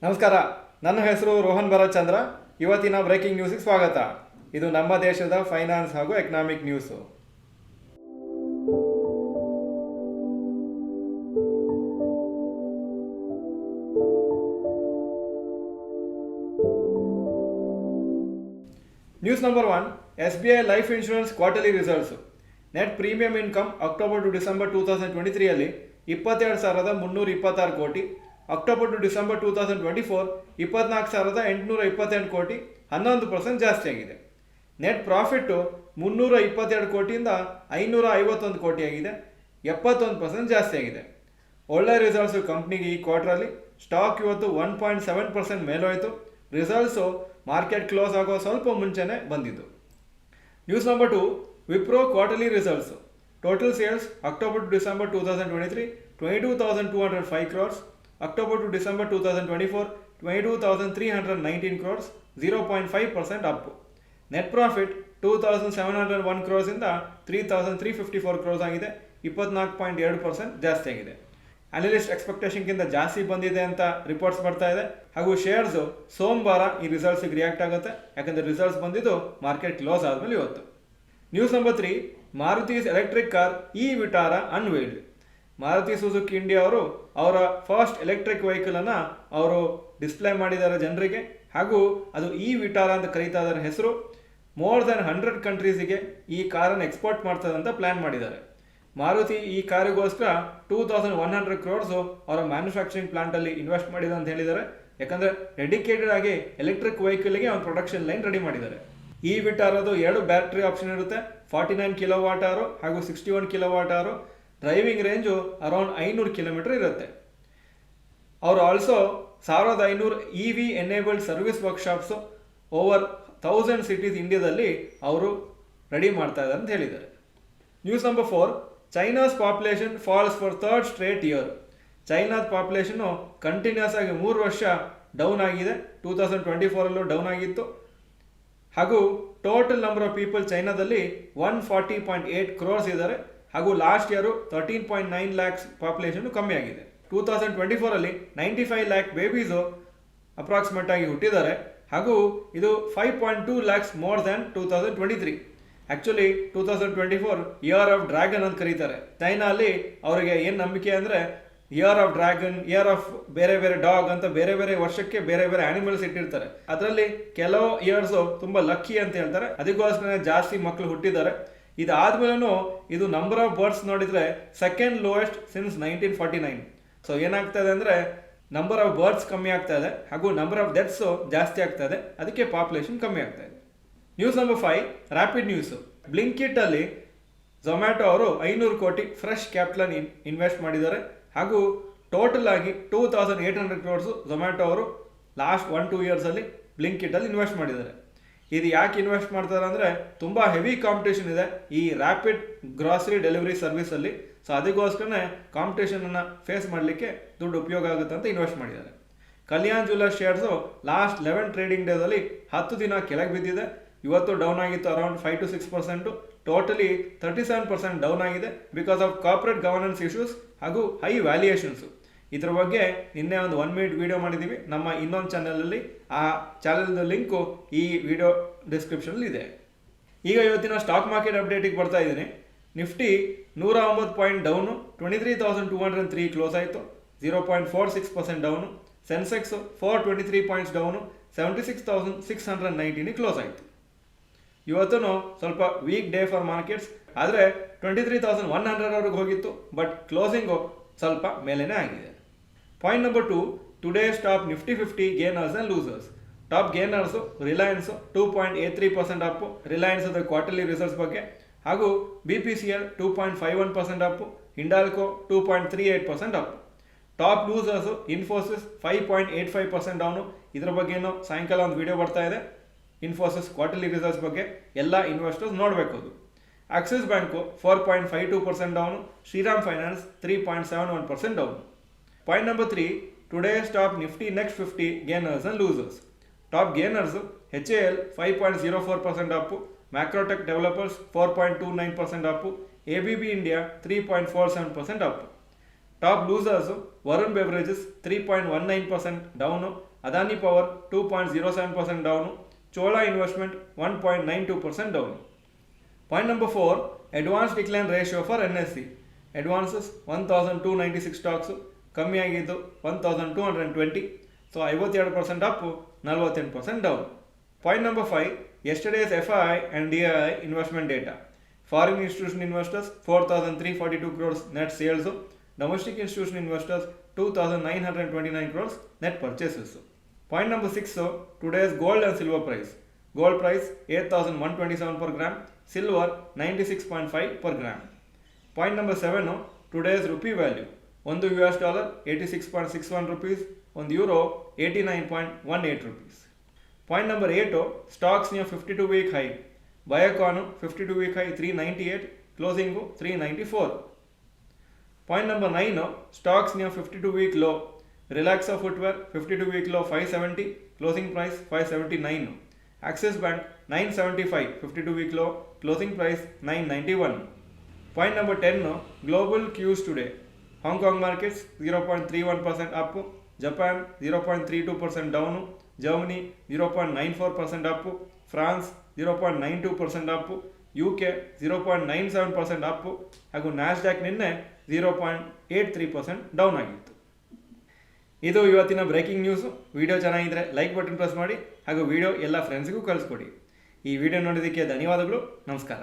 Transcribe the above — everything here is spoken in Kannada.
ನಮಸ್ಕಾರ, ನನ್ನ ಹೆಸರು ರೋಹನ್ ಭರತ್ಚಂದ್ರ. ಇವತ್ತಿನ ಬ್ರೇಕಿಂಗ್ ನ್ಯೂಸ್ಗೆ ಸ್ವಾಗತ. ಇದು ನಮ್ಮ ದೇಶದ ಫೈನಾನ್ಸ್ ಹಾಗೂ economic news. News number 1, SBI life insurance quarterly results. Net premium income October to December 2023 22,326 ಕೋಟಿ, ಅಕ್ಟೋಬರ್ ಟು ಡಿಸೆಂಬರ್ 2024 24,828 ಕೋಟಿ, 11% ಜಾಸ್ತಿ ಆಗಿದೆ. ನೆಟ್ ಪ್ರಾಫಿಟ್ಟು 322 ಕೋಟಿಯಿಂದ 551 ಕೋಟಿ ಆಗಿದೆ, 71% ಜಾಸ್ತಿ ಆಗಿದೆ. ಒಳ್ಳೆ ರಿಸಲ್ಟ್ಸು ಕಂಪ್ನಿಗೆ ಈ ಕ್ವಾರ್ಟ್ರಲ್ಲಿ. ಸ್ಟಾಕ್ ಇವತ್ತು 1.7% ಮೇಲೋಯಿತು. ರಿಸಲ್ಟ್ಸು ಮಾರ್ಕೆಟ್ ಕ್ಲೋಸ್ ಆಗೋ ಸ್ವಲ್ಪ ಮುಂಚೆನೇ ಬಂದಿದ್ದು. News number 2, Wipro quarterly results. Total sales October to December 2023 22,205 crores, October to December 2024 22,319 crores, 0.5% up. Net profit 2,701 crores ಇಂದ 3,354 crores ಆಗಿದೆ, 24.2% ಜಾಸ್ತಿ ಆಗಿದೆ. ಅನಲಿಸ್ಟ್ ಎಕ್ಸ್ಪೆಕ್ಟೇಷನ್ಗಿಂತ ಜಾಸ್ತಿ ಬಂದಿದೆ ಅಂತ ರಿಪೋರ್ಟ್ಸ್ ಬರ್ತಾ ಇದೆ. ಹಾಗೂ ಶೇರ್ಸು ಸೋಮವಾರ ಈ ರಿಸಲ್ಟ್ಸ್ಗೆ ರಿಯಾಕ್ಟ್ ಆಗುತ್ತೆ, ಯಾಕಂದರೆ ರಿಸಲ್ಟ್ಸ್ ಬಂದಿದ್ದು ಮಾರ್ಕೆಟ್ ಕ್ಲೋಸ್ ಆದಮೇಲೆ ಇವತ್ತು. News number 3, Maruti's electric car e Vitara unveiled. Maruti Suzuki India ಅವರು ಅವರ ಫಸ್ಟ್ ಎಲೆಕ್ಟ್ರಿಕ್ ವೆಹಿಕಲನ್ನು ಅವರು ಡಿಸ್ಪ್ಲೇ ಮಾಡಿದ್ದಾರೆ ಜನರಿಗೆ. ಹಾಗೂ ಅದು ಇ ವಿಟಾರ ಅಂತ ಕರೀತಾ ಇದ್ದಾರೆ ಹೆಸರು. ಮೋರ್ ದೆನ್ 100 ಕಂಟ್ರೀಸಿಗೆ ಈ ಕಾರನ್ನು ಎಕ್ಸ್ಪೋರ್ಟ್ ಮಾಡ್ತದೆ ಅಂತ ಪ್ಲ್ಯಾನ್ ಮಾಡಿದ್ದಾರೆ. ಮಾರುತಿ ಈ ಕಾರಿಗೋಸ್ಕರ 2,100 crores ಅವರ ಮ್ಯಾನುಫ್ಯಾಕ್ಚರಿಂಗ್ ಪ್ಲಾಂಟಲ್ಲಿ ಇನ್ವೆಸ್ಟ್ ಮಾಡಿದೆ ಅಂತ ಹೇಳಿದ್ದಾರೆ. ಯಾಕಂದರೆ ಡೆಡಿಕೇಟೆಡ್ ಆಗಿ ಎಲೆಕ್ಟ್ರಿಕ್ ವೆಹಿಕಲ್ಗೆ ಒಂದು ಪ್ರೊಡಕ್ಷನ್ ಲೈನ್ ರೆಡಿ ಮಾಡಿದ್ದಾರೆ. ಈ ವಿಟಾರದು 2 ಬ್ಯಾಟ್ರಿ ಆಪ್ಷನ್ ಇರುತ್ತೆ, 49 kWh ಹಾಗೂ 61 kWh. Driving range around 500 kilometre ಇರುತ್ತೆ. ಅವರು also 1,500 EV enabled service workshops over 1,000 cities ಇಂಡಿಯಾದಲ್ಲಿ ಅವರು ರೆಡಿ ಮಾಡ್ತಾ ಇದ್ದಾರೆ ಅಂತ ಹೇಳಿದ್ದಾರೆ. News number 4, China's population falls for 3rd straight year. ಚೈನಾದ ಪಾಪ್ಯುಲೇಷನ್ನು ಕಂಟಿನ್ಯೂಸ್ ಆಗಿ 3 ವರ್ಷ ಡೌನ್ ಆಗಿದೆ. 2024 ಡೌನ್ ಆಗಿತ್ತು. ಹಾಗೂ ಟೋಟಲ್ ನಂಬರ್ ಆಫ್ ಪೀಪಲ್ ಚೈನಾದಲ್ಲಿ 140.8 crores ಇದ್ದಾರೆ. ಹಾಗೂ ಲಾಸ್ಟ್ ಇಯರು 13.9 lakhs ಪಾಪ್ಯುಲೇಷನ್ನು ಕಮ್ಮಿ ಆಗಿದೆ. 2024 95 lakh ಬೇಬೀಸು ಅಪ್ರಾಕ್ಸಿಮೇಟ್ ಆಗಿ ಹುಟ್ಟಿದ್ದಾರೆ. ಹಾಗೂ ಇದು 5.2 lakhs more than 2023. Actually 2024 year of dragon ಅಂತ ಕರೀತಾರೆ. ಚೈನಾ ಅಲ್ಲಿ ಅವರಿಗೆ ಏನು ನಂಬಿಕೆ ಅಂದರೆ year of dragon, year of ಬೇರೆ ಬೇರೆ ಡಾಗ್ ಅಂತ ಬೇರೆ ಬೇರೆ ವರ್ಷಕ್ಕೆ ಬೇರೆ ಬೇರೆ ಆನಿಮಲ್ಸ್ ಇಟ್ಟಿರ್ತಾರೆ. ಅದರಲ್ಲಿ ಕೆಲವು ಇಯರ್ಸು ತುಂಬ ಲಕ್ಕಿ ಅಂತ ಹೇಳ್ತಾರೆ. ಅದಕ್ಕೋಸ್ಕರ ಜಾಸ್ತಿ ಮಕ್ಕಳು ಹುಟ್ಟಿದ್ದಾರೆ. ಇದಾದ್ಮೇಲೂ ಇದು ನಂಬರ್ ಆಫ್ ಬರ್ಡ್ಸ್ ನೋಡಿದರೆ ಸೆಕೆಂಡ್ ಲೋಯೆಸ್ಟ್ ಸಿನ್ಸ್ 1949. ಸೊ ಏನಾಗ್ತಾ ಇದೆ ಅಂದರೆ ನಂಬರ್ ಆಫ್ ಬರ್ಡ್ಸ್ ಕಮ್ಮಿ ಆಗ್ತಾ ಇದೆ, ಹಾಗೂ ನಂಬರ್ ಆಫ್ ಡೆತ್ಸು ಜಾಸ್ತಿ ಆಗ್ತಾ ಇದೆ. ಅದಕ್ಕೆ ಪಾಪ್ಯುಲೇಷನ್ ಕಮ್ಮಿ ಆಗ್ತಾ ಇದೆ. News number 5, rapid news. ಬ್ಲಿಂಕಿಟಲ್ಲಿ ಝೊಮ್ಯಾಟೊ ಅವರು 500 ಕೋಟಿ ಫ್ರೆಶ್ ಕ್ಯಾಪಿಟಲ್ ಇನ್ವೆಸ್ಟ್ ಮಾಡಿದ್ದಾರೆ. ಹಾಗೂ ಟೋಟಲ್ ಆಗಿ 2,800 crores ಝೊಮ್ಯಾಟೊ ಅವರು ಲಾಸ್ಟ್ 1-2 ಇಯರ್ಸಲ್ಲಿ ಬ್ಲಿಂಕಿಟಲ್ಲಿ ಇನ್ವೆಸ್ಟ್ ಮಾಡಿದ್ದಾರೆ. ಇದು ಯಾಕೆ ಇನ್ವೆಸ್ಟ್ ಮಾಡ್ತಾರೆ ಅಂದರೆ ತುಂಬ ಹೆವಿ ಕಾಂಪಿಟೇಷನ್ ಇದೆ ಈ ರ್ಯಾಪಿಡ್ ಗ್ರಾಸರಿ ಡೆಲಿವರಿ ಸರ್ವಿಸಲ್ಲಿ. ಸೊ ಅದಕ್ಕೋಸ್ಕರನೇ ಕಾಂಪಿಟೇಷನನ್ನು ಫೇಸ್ ಮಾಡಲಿಕ್ಕೆ ದುಡ್ಡು ಉಪಯೋಗ ಆಗುತ್ತೆ ಅಂತ ಇನ್ವೆಸ್ಟ್ ಮಾಡಿದ್ದಾರೆ. Kalyan jewellers shares last 11 trading ಡೇದಲ್ಲಿ 10 ದಿನ ಕೆಳಗೆ ಬಿದ್ದಿದೆ. ಇವತ್ತು ಡೌನ್ ಆಗಿತ್ತು ಅರೌಂಡ್ 5-6%. ಟೋಟಲಿ 37% ಡೌನ್ ಆಗಿದೆ because of corporate governance issues ಹಾಗೂ ಹೈ ವ್ಯಾಲ್ಯೂಯೇಷನ್ಸು. ಇದ್ರ ಬಗ್ಗೆ ನಿನ್ನೆ ಒಂದು 1 minute ವಿಡಿಯೋ ಮಾಡಿದ್ದೀವಿ ನಮ್ಮ ಇನ್ನೊಂದು ಚಾನಲಲ್ಲಿ. ಆ ಚಾನಲ್ದ ಲಿಂಕು ಈ ವಿಡಿಯೋ ಡಿಸ್ಕ್ರಿಪ್ಷನಲ್ಲಿ ಇದೆ. ಈಗ ಇವತ್ತಿನ ಸ್ಟಾಕ್ ಮಾರ್ಕೆಟ್ ಅಪ್ಡೇಟಿಗೆ ಬರ್ತಾ ಇದ್ದೀನಿ. ನಿಫ್ಟಿ 109 ಪಾಯಿಂಟ್ ಡೌನು, 23,203 ಕ್ಲೋಸ್ ಆಯಿತು, 0.46% down. Sensex 423 points down, 76,619 close ಆಯಿತು. ಇವತ್ತೂ ಸ್ವಲ್ಪ ವೀಕ್ ಡೇ ಫಾರ್ ಮಾರ್ಕೆಟ್ಸ್. ಆದರೆ 23,100 ಹೋಗಿತ್ತು, ಬಟ್ ಕ್ಲೋಸಿಂಗು ಸ್ವಲ್ಪ ಮೇಲೇನೆ ಆಗಿದೆ. Point number 2, today's top Nifty 50 gainers and losers. Top gainers Reliance 2.83% up, ರಿಲಯನ್ಸದ ಕ್ವಾರ್ಟರ್ಲಿ ರಿಸಲ್ಟ್ಸ್ ಬಗ್ಗೆ. ಹಾಗೂ BPCL 2.51% up, Hindalco 2.38% up. Top losers Infosys 5.85% down. ಇದರ ಬಗ್ಗೆನೂ ಸಾಯಂಕಾಲ ಒಂದು ವಿಡಿಯೋ ಬರ್ತಾ ಇದೆ ಇನ್ಫೋಸಿಸ್ ಕ್ವಾರ್ಟರ್ಲಿ ರಿಸಲ್ಟ್ಸ್ ಬಗ್ಗೆ. ಎಲ್ಲ ಇನ್ವೆಸ್ಟರ್ಸ್ ನೋಡಬೇಕು ಅದು. Axis bank 4.52% down, Shriram finance 3.71% down. Point number 3, today's top Nifty next 50 gainers and losers. Top gainers HAL 5.04% up, Macrotech developers 4.29% up, ABB India 3.47% up. Top losers Varun beverages 3.19% down, Adani power 2.07% down, Chola investment 1.92% down. Point number 4, advance decline ratio for NSE. Advances 1296 stocks, ಕಮ್ಮಿ ಆಗಿದ್ದು 1220, so 52% up, 48% down. Point number 5, yesterday's FII and DII investment data. Foreign institution investors 4342 crores net sales, domestic institution investors 2929 crores net purchases. Point number 6, today's gold and silver price. Gold price 8127 per gram, silver 96.5 per gram. Point number 7, today's rupee value. ಒಂದು US ಡಾಲರ್ 86.61 rupees, ಒಂದು euro 89.18 rupees. Point number 8, stocks near 52-week high. Biocon 52-week high 398, closing 394. Point number 9, stocks near 52-week low. Relaxo footwear 52-week low 570, closing price 579. Axis bank 975, 52-week low, closing price 991. Point number 10, global cues today. Hong Kong markets 0.31% up, Japan 0.32% down, Germany 0.94% up, France 0.92% up, UK 0.97% up, ಹಾಗೂ ನ್ಯಾಸ್ಡ್ಯಾಕ್ ನಿನ್ನೆ 0.83% ಡೌನ್ ಆಗಿತ್ತು. ಇದು ಇವತ್ತಿನ ಬ್ರೇಕಿಂಗ್ ನ್ಯೂಸು. ವಿಡಿಯೋ ಚೆನ್ನಾಗಿದ್ದರೆ ಲೈಕ್ ಬಟನ್ ಪ್ರೆಸ್ ಮಾಡಿ ಹಾಗೂ ವಿಡಿಯೋ ಎಲ್ಲ ಫ್ರೆಂಡ್ಸ್ಗೂ ಕಳಿಸ್ಕೊಡಿ. ಈ ವಿಡಿಯೋ ನೋಡೋದಕ್ಕೆ ಧನ್ಯವಾದಗಳು. ನಮಸ್ಕಾರ.